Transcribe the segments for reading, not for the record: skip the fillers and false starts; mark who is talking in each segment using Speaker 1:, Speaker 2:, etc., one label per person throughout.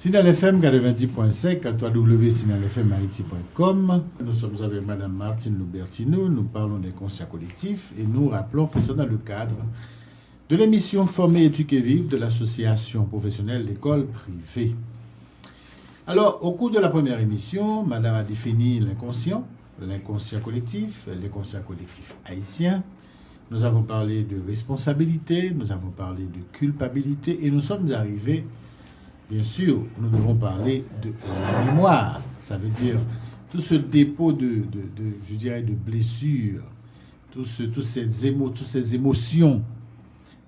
Speaker 1: Signal FM 90.5 à www.signalfmhaïti.com. Nous sommes avec Mme Martine Loubertino. Nous parlons des conscients collectifs et nous rappelons que c'est dans le cadre de l'émission Former, éduquer, vivre de l'association professionnelle L'école privée. Alors, au cours de la première émission, Madame a défini l'inconscient collectif, les conscients collectifs haïtiens. Nous avons parlé de responsabilité, nous avons parlé de culpabilité et nous sommes arrivés. Bien sûr, nous devons parler de la mémoire. Ça veut dire tout ce dépôt de blessures, toutes ces émotions.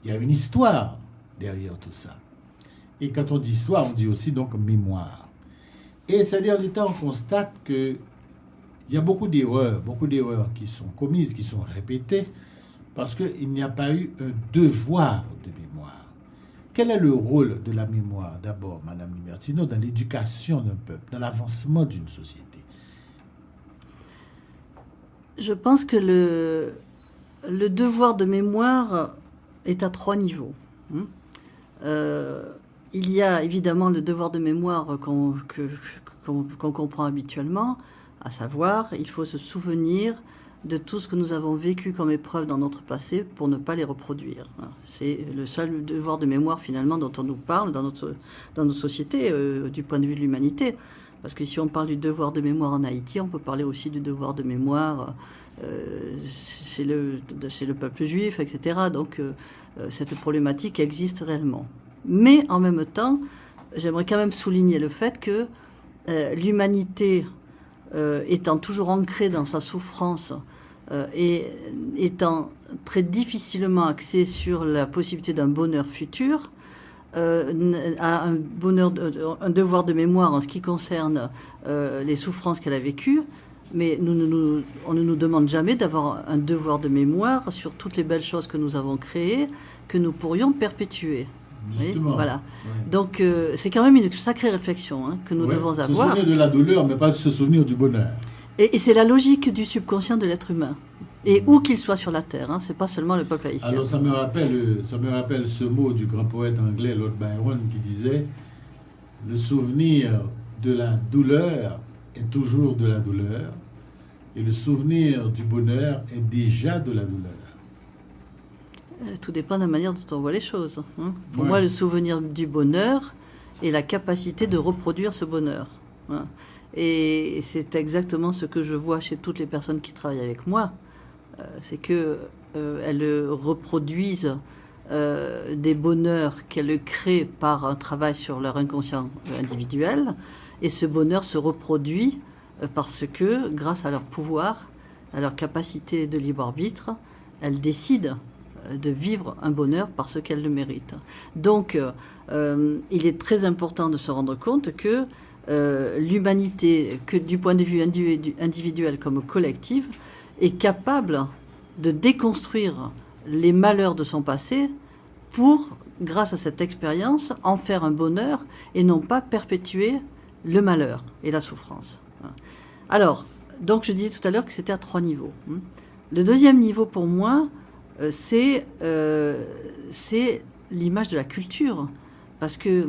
Speaker 1: Il y a une histoire derrière tout ça. Et quand on dit histoire, on dit aussi donc mémoire. Et c'est-à-dire, l'état, on constate qu'il y a beaucoup d'erreurs qui sont commises, qui sont répétées, parce qu'il n'y a pas eu un devoir de mémoire. Quel est le rôle de la mémoire, d'abord, Madame Loubertino, dans l'éducation d'un peuple, dans l'avancement d'une société?
Speaker 2: Je pense que le devoir de mémoire est à 3 niveaux. Il y a évidemment le devoir de mémoire qu'on comprend habituellement, à savoir, il faut se souvenir de tout ce que nous avons vécu comme épreuve dans notre passé pour ne pas les reproduire. C'est le seul devoir de mémoire finalement dont on nous parle dans notre société du point de vue de l'humanité. Parce que si on parle du devoir de mémoire en Haïti, on peut parler aussi du devoir de mémoire chez le peuple juif, etc. Donc cette problématique existe réellement. Mais en même temps, j'aimerais quand même souligner le fait que l'humanité étant toujours ancrée dans sa souffrance et étant très difficilement axée sur la possibilité d'un bonheur futur, a un devoir de mémoire en ce qui concerne les souffrances qu'elle a vécues, mais on ne nous demande jamais d'avoir un devoir de mémoire sur toutes les belles choses que nous avons créées, que nous pourrions perpétuer.
Speaker 1: Justement.
Speaker 2: Voilà. Oui. Donc c'est quand même une sacrée réflexion que nous devons avoir.
Speaker 1: Se souvenir de la douleur, mais pas se souvenir du bonheur.
Speaker 2: Et c'est la logique du subconscient de l'être humain. Et où qu'il soit sur la Terre, c'est pas seulement le peuple haïtien.
Speaker 1: Alors ça me rappelle ce mot du grand poète anglais Lord Byron qui disait « Le souvenir de la douleur est toujours de la douleur, et le souvenir du bonheur est déjà de la douleur. »
Speaker 2: Tout dépend de la manière dont on voit les choses. Pour moi, le souvenir du bonheur est la capacité de reproduire ce bonheur. Et c'est exactement ce que je vois chez toutes les personnes qui travaillent avec moi. C'est qu'elles reproduisent des bonheurs qu'elles créent par un travail sur leur inconscient individuel. Et ce bonheur se reproduit parce que, grâce à leur pouvoir, à leur capacité de libre arbitre, elles décident de vivre un bonheur parce qu'elle le mérite. Donc, il est très important de se rendre compte que l'humanité, que du point de vue individuel comme collectif, est capable de déconstruire les malheurs de son passé pour, grâce à cette expérience, en faire un bonheur et non pas perpétuer le malheur et la souffrance. Alors, donc je disais tout à l'heure que c'était à 3 niveaux. Le deuxième niveau pour moi, c'est l'image de la culture. Parce que,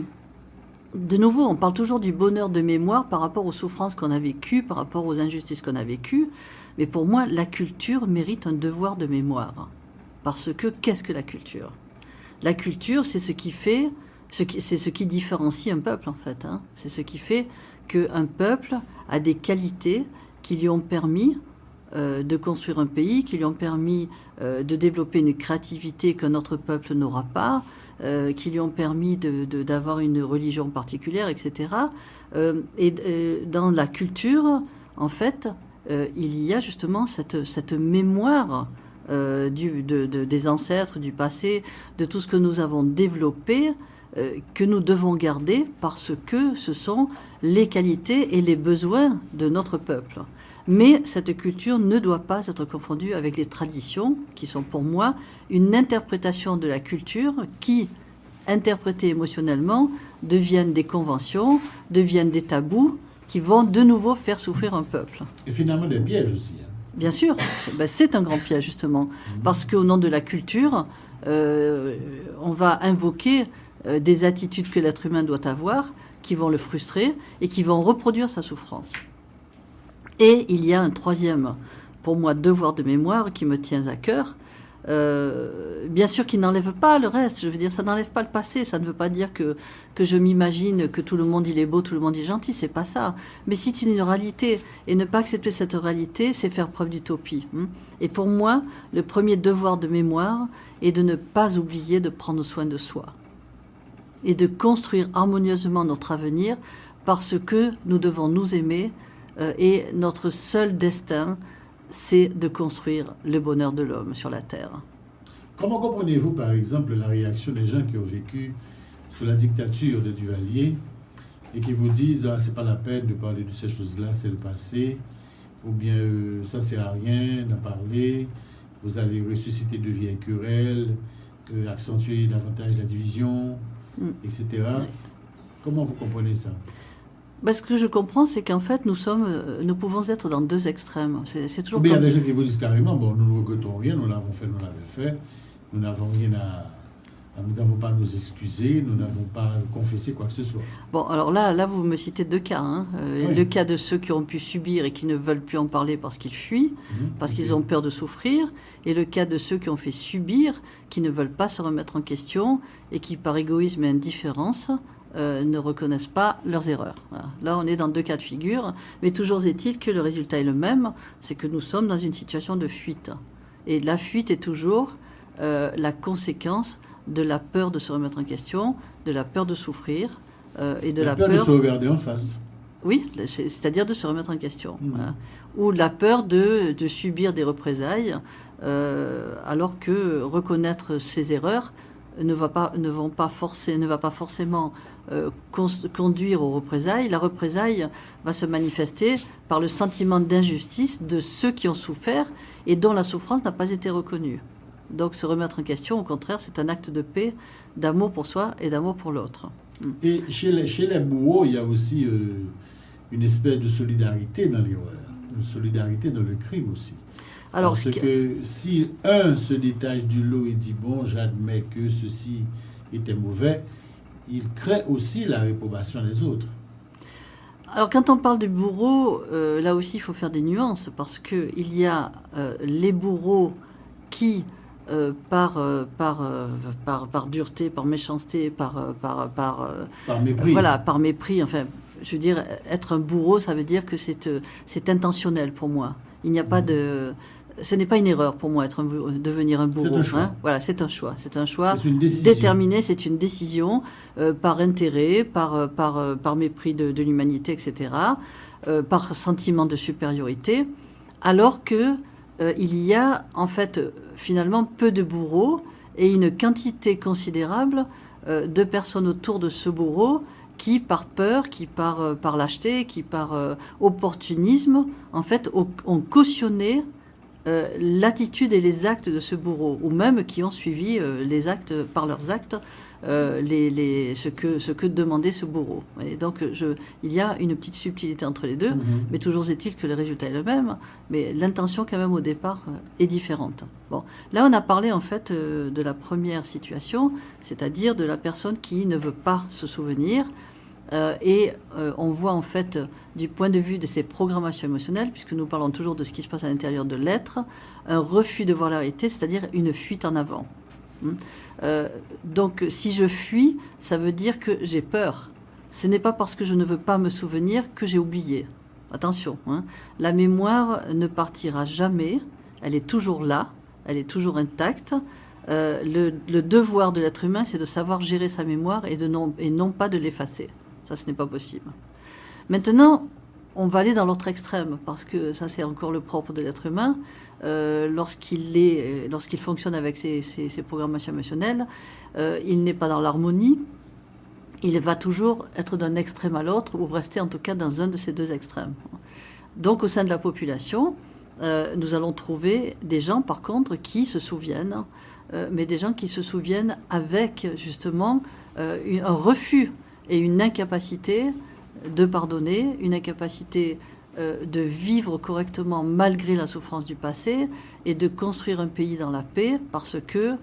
Speaker 2: de nouveau, on parle toujours du bonheur de mémoire par rapport aux souffrances qu'on a vécues, par rapport aux injustices qu'on a vécues. Mais pour moi, la culture mérite un devoir de mémoire. Parce que, qu'est-ce que la culture ? La culture, c'est ce qui fait, c'est ce qui différencie un peuple, en fait. C'est ce qui fait qu'un peuple a des qualités qui lui ont permis de construire un pays, qui lui ont permis de développer une créativité qu'un autre peuple n'aura pas, qui lui ont permis d'avoir une religion particulière, etc. Dans la culture, en fait, il y a justement cette mémoire des ancêtres, du passé, de tout ce que nous avons développé, que nous devons garder parce que ce sont les qualités et les besoins de notre peuple. Mais cette culture ne doit pas être confondue avec les traditions, qui sont pour moi une interprétation de la culture qui, interprétée émotionnellement, deviennent des conventions, deviennent des tabous, qui vont de nouveau faire souffrir un peuple.
Speaker 1: Et finalement des pièges aussi.
Speaker 2: Bien sûr, c'est un grand piège justement, parce qu'au nom de la culture, on va invoquer des attitudes que l'être humain doit avoir, qui vont le frustrer et qui vont reproduire sa souffrance. Et il y a un troisième, pour moi, devoir de mémoire qui me tient à cœur. Bien sûr qui n'enlève pas le reste, je veux dire, ça n'enlève pas le passé, ça ne veut pas dire que je m'imagine que tout le monde il est beau, tout le monde il est gentil, c'est pas ça. Mais c'est une réalité, et ne pas accepter cette réalité, c'est faire preuve d'utopie. Et pour moi, le premier devoir de mémoire est de ne pas oublier de prendre soin de soi, et de construire harmonieusement notre avenir, parce que nous devons nous aimer, et notre seul destin, c'est de construire le bonheur de l'homme sur la terre.
Speaker 1: Comment comprenez-vous, par exemple, la réaction des gens qui ont vécu sous la dictature de Duvalier et qui vous disent « Ah, c'est pas la peine de parler de ces choses-là, c'est le passé » ou bien « Ça sert à rien d'en parler, vous allez ressusciter de vieilles querelles, accentuer davantage la division, etc. » Comment vous comprenez ça?
Speaker 2: Ce que je comprends, c'est qu'en fait, nous pouvons être dans deux extrêmes. C'est toujours.
Speaker 1: Mais il y a des gens qui vous disent carrément, bon, nous ne regrettons rien, nous l'avons fait, nous l'avons fait, nous n'avons rien nous n'avons pas à nous excuser, nous n'avons pas à confesser quoi que ce soit.
Speaker 2: Bon, alors là, vous me citez deux cas. Oui. Le cas de ceux qui ont pu subir et qui ne veulent plus en parler parce qu'ils fuient, parce qu'ils ont peur de souffrir, et le cas de ceux qui ont fait subir, qui ne veulent pas se remettre en question et qui, par égoïsme et indifférence, ne reconnaissent pas leurs erreurs. Voilà. Là, on est dans deux cas de figure, mais toujours est-il que le résultat est le même, c'est que nous sommes dans une situation de fuite. Et la fuite est toujours la conséquence de la peur de se remettre en question, de la peur de souffrir, et de la peur
Speaker 1: de se regarder en face.
Speaker 2: Oui, c'est-à-dire de se remettre en question. Voilà. Ou la peur de subir des représailles, alors que reconnaître ses erreurs ne va pas forcément conduire aux représailles. La représaille va se manifester par le sentiment d'injustice de ceux qui ont souffert et dont la souffrance n'a pas été reconnue. Donc se remettre en question, au contraire, c'est un acte de paix, d'amour pour soi et d'amour pour l'autre.
Speaker 1: Et chez les bourreaux, il y a aussi une espèce de solidarité dans l'erreur, une solidarité dans le crime aussi. Alors, parce que si un se détache du lot et dit « bon, j'admets que ceci était mauvais », il crée aussi la réprobation des autres.
Speaker 2: Alors quand on parle de bourreaux, là aussi il faut faire des nuances, parce qu'il y a les bourreaux qui, par dureté, par méchanceté, par
Speaker 1: mépris.
Speaker 2: Voilà, par mépris, enfin, je veux dire, être un bourreau, ça veut dire que c'est intentionnel pour moi. Il n'y a pas de... Ce n'est pas une erreur pour moi, devenir un bourreau.
Speaker 1: C'est un choix.
Speaker 2: Voilà, c'est un choix. C'est un choix
Speaker 1: c'est
Speaker 2: déterminé, c'est une décision par intérêt, par mépris de l'humanité, etc., par sentiment de supériorité, alors que il y a en fait finalement peu de bourreaux et une quantité considérable de personnes autour de ce bourreau qui, par peur, qui par lâcheté, qui par opportunisme, en fait, ont cautionné l'attitude et les actes de ce bourreau, ou même qui ont suivi les actes, par leurs actes, ce que demandait ce bourreau. Et donc, il y a une petite subtilité entre les deux, mais toujours est-il que le résultat est le même, mais l'intention quand même au départ est différente. Bon, là on a parlé en fait de la première situation, c'est-à-dire de la personne qui ne veut pas se souvenir, et on voit en fait du point de vue de ces programmations émotionnelles, puisque nous parlons toujours de ce qui se passe à l'intérieur de l'être, un refus de voir la réalité, c'est-à-dire une fuite en avant. Donc si je fuis, ça veut dire que j'ai peur. Ce n'est pas parce que je ne veux pas me souvenir que j'ai oublié. Attention, la mémoire ne partira jamais, elle est toujours là, elle est toujours intacte. Le devoir de l'être humain, c'est de savoir gérer sa mémoire et non pas de l'effacer. Ça, ce n'est pas possible. Maintenant, on va aller dans l'autre extrême, parce que ça, c'est encore le propre de l'être humain. Lorsqu'il fonctionne avec ses programmations émotionnelles, il n'est pas dans l'harmonie. Il va toujours être d'un extrême à l'autre, ou rester en tout cas dans un de ces deux extrêmes. Donc, au sein de la population, nous allons trouver des gens, par contre, qui se souviennent, mais des gens qui se souviennent avec, justement, un refus et une incapacité de pardonner, une incapacité de vivre correctement malgré la souffrance du passé et de construire un pays dans la paix, parce que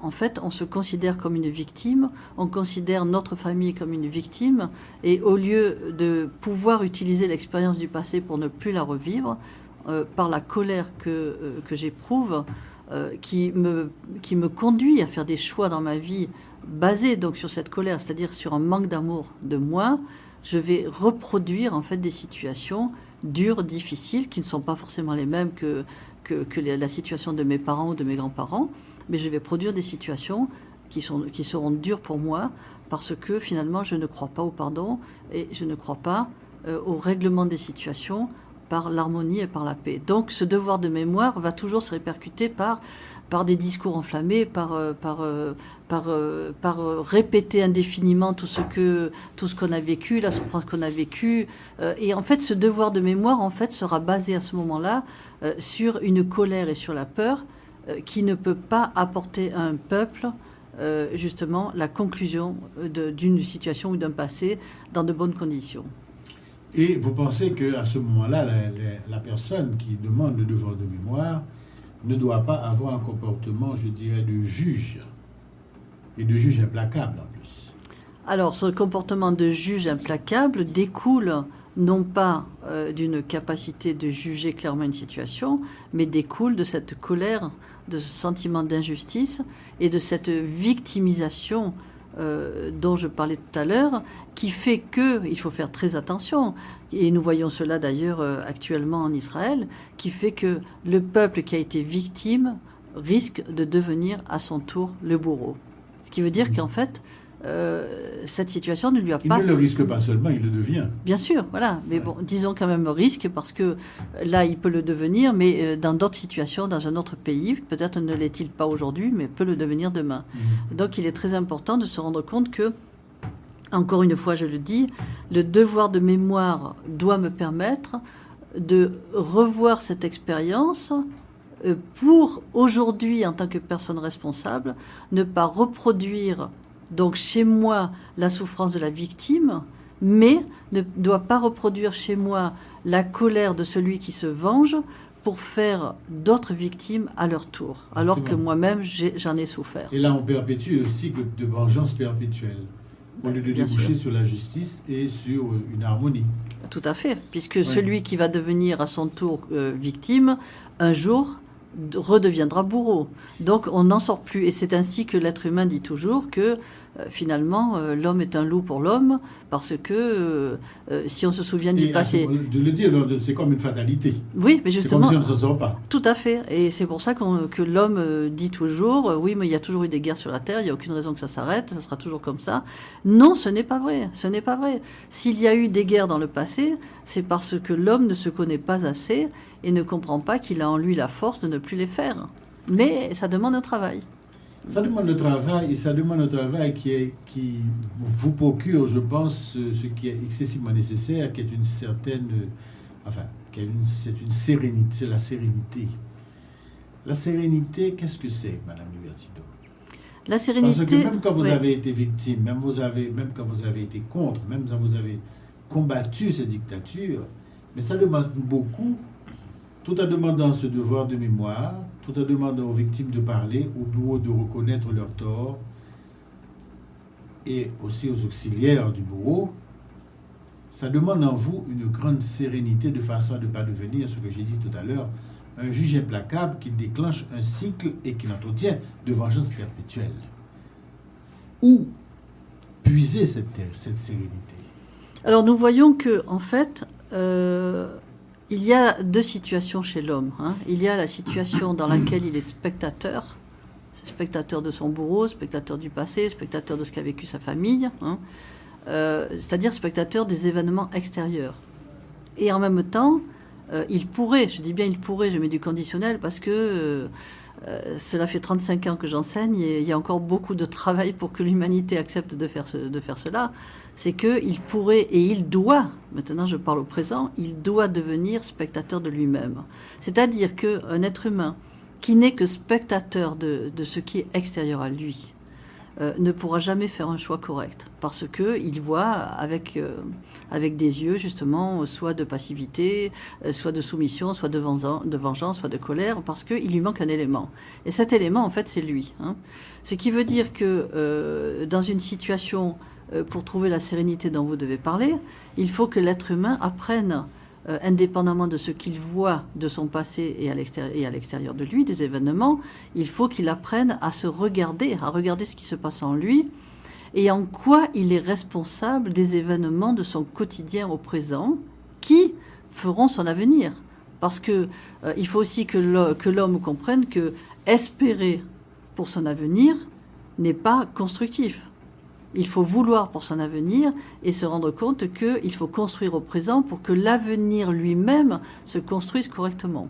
Speaker 2: en fait, on se considère comme une victime, on considère notre famille comme une victime, et au lieu de pouvoir utiliser l'expérience du passé pour ne plus la revivre, par la colère que j'éprouve, qui me conduit à faire des choix dans ma vie basés donc sur cette colère, c'est-à-dire sur un manque d'amour de moi, je vais reproduire en fait des situations dures, difficiles, qui ne sont pas forcément les mêmes que la situation de mes parents ou de mes grands-parents, mais je vais produire des situations qui seront dures pour moi parce que finalement je ne crois pas au pardon et je ne crois pas au règlement des situations par l'harmonie et par la paix. Donc ce devoir de mémoire va toujours se répercuter par des discours enflammés, par répéter indéfiniment tout ce qu'on a vécu, la souffrance qu'on a vécue. Et en fait, ce devoir de mémoire, en fait, sera basé à ce moment-là sur une colère et sur la peur qui ne peut pas apporter à un peuple justement la conclusion d'une situation ou d'un passé dans de bonnes conditions.
Speaker 1: Et vous pensez qu'à ce moment-là, la personne qui demande le devoir de mémoire ne doit pas avoir un comportement, je dirais, de juge, et de juge implacable en plus.
Speaker 2: Alors, ce comportement de juge implacable découle non pas d'une capacité de juger clairement une situation, mais découle de cette colère, de ce sentiment d'injustice et de cette victimisation dont je parlais tout à l'heure, qui fait qu'il faut faire très attention, et nous voyons cela d'ailleurs actuellement en Israël, qui fait que le peuple qui a été victime risque de devenir à son tour le bourreau. Ce qui veut dire qu'en fait, cette situation ne lui a pas...
Speaker 1: Il ne le risque pas seulement, il le devient.
Speaker 2: Bien sûr, voilà. Mais bon, disons quand même risque, parce que là, il peut le devenir, mais dans d'autres situations, dans un autre pays, peut-être ne l'est-il pas aujourd'hui, mais peut le devenir demain. Donc il est très important de se rendre compte que, encore une fois, je le dis, le devoir de mémoire doit me permettre de revoir cette expérience pour aujourd'hui, en tant que personne responsable, ne pas reproduire donc chez moi la souffrance de la victime, mais ne doit pas reproduire chez moi la colère de celui qui se venge pour faire d'autres victimes à leur tour, alors que moi-même j'en ai souffert.
Speaker 1: Et là, on perpétue le cycle de vengeance perpétuelle, au lieu de déboucher sur la justice et sur une harmonie.
Speaker 2: Tout à fait, puisque celui qui va devenir à son tour victime, un jour redeviendra bourreau. Donc on n'en sort plus. Et c'est ainsi que l'être humain dit toujours que finalement l'homme est un loup pour l'homme, parce que si on se souvient du passé...
Speaker 1: De le dire, c'est comme une fatalité.
Speaker 2: Oui, mais justement...
Speaker 1: C'est comme si on ne s'en sort pas.
Speaker 2: Tout à fait. Et c'est pour ça que l'homme dit toujours, oui, mais il y a toujours eu des guerres sur la Terre, il n'y a aucune raison que ça s'arrête, ça sera toujours comme ça. Non, ce n'est pas vrai. Ce n'est pas vrai. S'il y a eu des guerres dans le passé, c'est parce que l'homme ne se connaît pas assez et ne comprend pas qu'il a en lui la force de ne plus les faire. Mais ça demande un travail.
Speaker 1: Ça demande un travail, et ça demande un travail qui vous procure, je pense, ce qui est excessivement nécessaire, qui est une certaine... c'est une sérénité, c'est la sérénité. La sérénité, qu'est-ce que c'est, Madame Lubertino?
Speaker 2: La sérénité...
Speaker 1: Parce que même quand vous avez été victime, même quand vous avez été contre, même quand vous avez combattu ces dictatures, mais ça demande beaucoup, tout en demandant ce devoir de mémoire, tout en demandant aux victimes de parler, aux bourreaux de reconnaître leurs torts, et aussi aux auxiliaires du bourreau, ça demande en vous une grande sérénité de façon à ne pas devenir, ce que j'ai dit tout à l'heure, un juge implacable qui déclenche un cycle et qui l'entretient de vengeance perpétuelle. Où puiser cette sérénité? Alors
Speaker 2: nous voyons que, en fait, il y a deux situations chez l'homme. Il y a la situation dans laquelle il est spectateur de son bourreau, spectateur du passé, spectateur de ce qu'a vécu sa famille, c'est-à-dire spectateur des événements extérieurs. Et en même temps, il pourrait, je dis bien il pourrait, je mets du conditionnel parce que cela fait 35 ans que j'enseigne et il y a encore beaucoup de travail pour que l'humanité accepte de faire cela. C'est qu'il pourrait et il doit, maintenant je parle au présent, il doit devenir spectateur de lui-même. C'est-à-dire qu'un être humain qui n'est que spectateur de ce qui est extérieur à lui ne pourra jamais faire un choix correct parce qu'il voit avec des yeux justement soit de passivité, soit de soumission, soit de vengeance, soit de colère, parce qu'il lui manque un élément. Et cet élément, en fait, c'est lui. Hein. Ce qui veut dire que dans une situation, pour trouver la sérénité dont vous devez parler, il faut que l'être humain apprenne indépendamment de ce qu'il voit de son passé et à l'extérieur de lui, des événements, il faut qu'il apprenne à se regarder, à regarder ce qui se passe en lui et en quoi il est responsable des événements de son quotidien au présent qui feront son avenir. Parce que il faut aussi que l'homme comprenne que espérer pour son avenir n'est pas constructif. Il faut vouloir pour son avenir et se rendre compte qu'il faut construire au présent pour que l'avenir lui-même se construise correctement.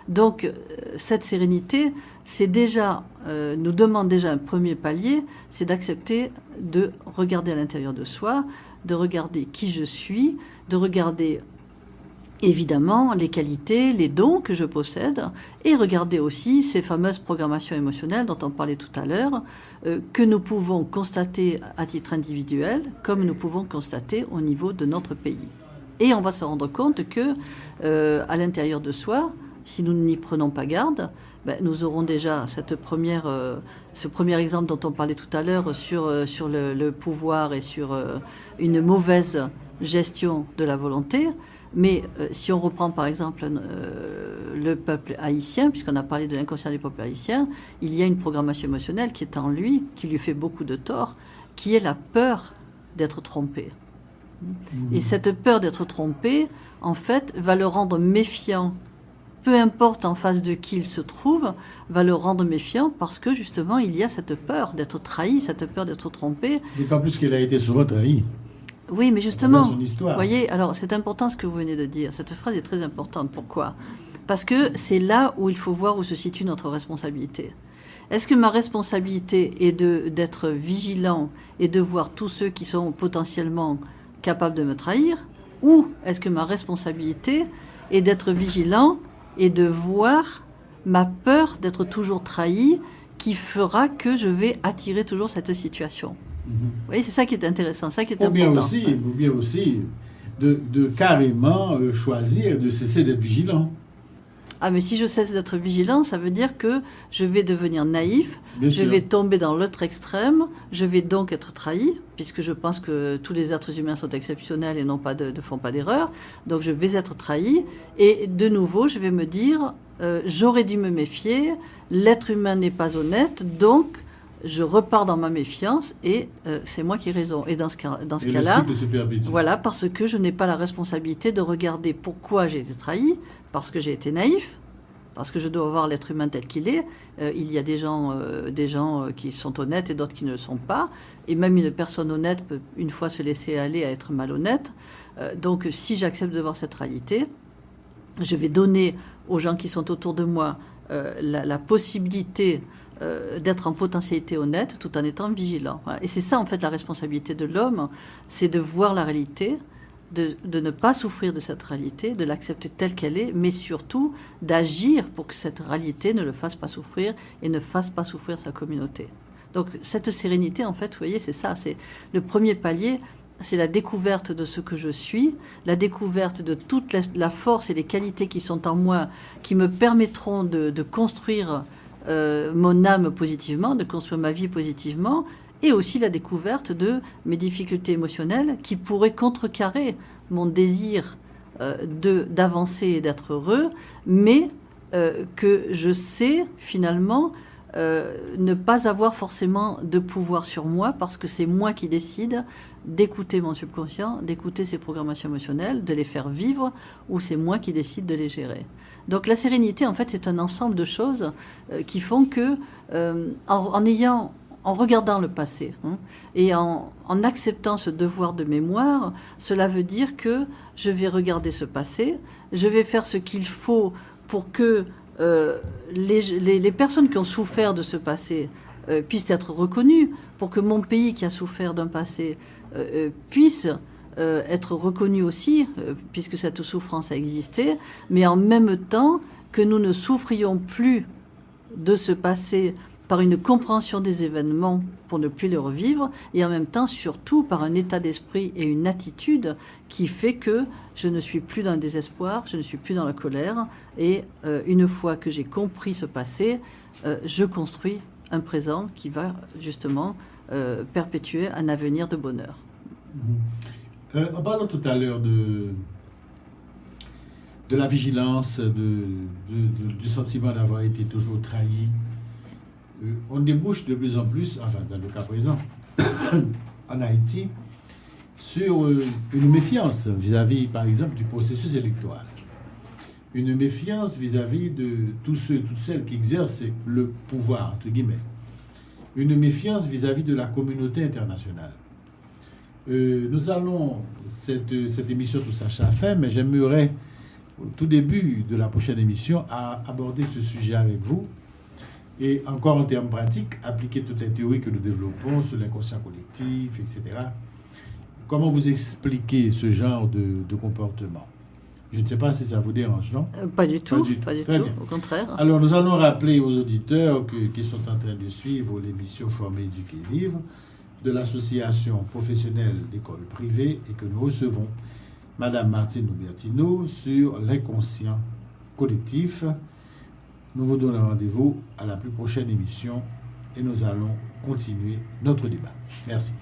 Speaker 2: Donc, cette sérénité, c'est déjà, nous demande déjà un premier palier, c'est d'accepter de regarder à l'intérieur de soi, de regarder qui je suis, de regarder évidemment les qualités, les dons que je possède, et regarder aussi ces fameuses programmations émotionnelles dont on parlait tout à l'heure, que nous pouvons constater à titre individuel, comme nous pouvons constater au niveau de notre pays. Et on va se rendre compte que, à l'intérieur de soi, si nous n'y prenons pas garde, nous aurons déjà ce premier exemple dont on parlait tout à l'heure sur le pouvoir et sur une mauvaise gestion de la volonté. Mais si on reprend par exemple le peuple haïtien, puisqu'on a parlé de l'inconscient du peuple haïtien, il y a une programmation émotionnelle qui est en lui, qui lui fait beaucoup de tort, qui est la peur d'être trompé. Et cette peur d'être trompé, en fait, va le rendre méfiant. Peu importe en face de qui il se trouve, va le rendre méfiant parce que justement, il y a cette peur d'être trahi, cette peur d'être trompé.
Speaker 1: D'autant plus qu'il a été souvent trahi.
Speaker 2: Oui, mais justement,
Speaker 1: son histoire.
Speaker 2: Vous voyez, alors c'est important ce que vous venez de dire. Cette phrase est très importante. Pourquoi ? Parce que c'est là où il faut voir où se situe notre responsabilité. Est-ce que ma responsabilité est d'être vigilant et de voir tous ceux qui sont potentiellement capables de me trahir ? Ou est-ce que ma responsabilité est d'être vigilant et de voir ma peur d'être toujours trahi qui fera que je vais attirer toujours cette situation ? Vous voyez, c'est ça qui est intéressant, ça qui est important.
Speaker 1: Ou bien aussi de carrément choisir de cesser d'être vigilant.
Speaker 2: Ah, mais si je cesse d'être vigilant, ça veut dire que je vais devenir naïf, je vais tomber dans l'autre extrême, je vais donc être trahi, puisque je pense que tous les êtres humains sont exceptionnels et ne font pas d'erreur. Donc je vais être trahi, et de nouveau, je vais me dire, j'aurais dû me méfier, l'être humain n'est pas honnête, donc je repars dans ma méfiance et c'est moi qui ai raison. Et dans ce cas-là, voilà, parce que je n'ai pas la responsabilité de regarder pourquoi j'ai été trahi, parce que j'ai été naïf, parce que je dois voir l'être humain tel qu'il est. Il y a des gens qui sont honnêtes et d'autres qui ne le sont pas. Et même une personne honnête peut une fois se laisser aller à être malhonnête. Donc si j'accepte de voir cette réalité, je vais donner aux gens qui sont autour de moi la possibilité d'être en potentialité honnête tout en étant vigilant. Voilà. Et c'est ça en fait la responsabilité de l'homme, c'est de voir la réalité, de ne pas souffrir de cette réalité, de l'accepter telle qu'elle est, mais surtout d'agir pour que cette réalité ne le fasse pas souffrir et ne fasse pas souffrir sa communauté. Donc cette sérénité en fait, vous voyez, c'est ça, c'est le premier palier. C'est la découverte de ce que je suis, la découverte de toute la force et les qualités qui sont en moi, qui me permettront de construire mon âme positivement, de construire ma vie positivement, et aussi la découverte de mes difficultés émotionnelles qui pourraient contrecarrer mon désir d'avancer et d'être heureux, mais que je sais finalement ne pas avoir forcément de pouvoir sur moi parce que c'est moi qui décide d'écouter mon subconscient, d'écouter ses programmations émotionnelles, de les faire vivre, ou c'est moi qui décide de les gérer. Donc la sérénité, en fait, c'est un ensemble de choses qui font que, en regardant le passé et en acceptant ce devoir de mémoire, cela veut dire que je vais regarder ce passé, je vais faire ce qu'il faut pour que les personnes qui ont souffert de ce passé puissent être reconnues, pour que mon pays qui a souffert d'un passé puisse être reconnu aussi, puisque cette souffrance a existé, mais en même temps que nous ne souffrions plus de ce passé par une compréhension des événements pour ne plus les revivre, et en même temps, surtout, par un état d'esprit et une attitude qui fait que je ne suis plus dans le désespoir, je ne suis plus dans la colère, et une fois que j'ai compris ce passé, je construis un présent qui va justement perpétuer un avenir de bonheur.
Speaker 1: En parlant tout à l'heure de la vigilance, du sentiment d'avoir été toujours trahi, on débouche de plus en plus, enfin dans le cas présent, en Haïti, sur une méfiance vis-à-vis, par exemple, du processus électoral. Une méfiance vis-à-vis de tous ceux, toutes celles qui exercent le pouvoir, entre guillemets. Une méfiance vis-à-vis de la communauté internationale. Nous allons, cette émission tout ça à fait, mais j'aimerais, au tout début de la prochaine émission, aborder ce sujet avec vous. Et encore en termes pratiques, appliquer toutes les théories que nous développons sur l'inconscient collectif, etc. Comment vous expliquez ce genre de comportement? Je ne sais pas si ça vous dérange, non?
Speaker 2: Pas du tout, pas du tout, au contraire.
Speaker 1: Alors, nous allons rappeler aux auditeurs qui sont en train de suivre l'émission Former, Éduquer, Vivre de l'association professionnelle d'écoles privées et que nous recevons Madame Martine Loubertino sur l'inconscient collectif. Nous vous donnons rendez-vous à la plus prochaine émission et nous allons continuer notre débat. Merci.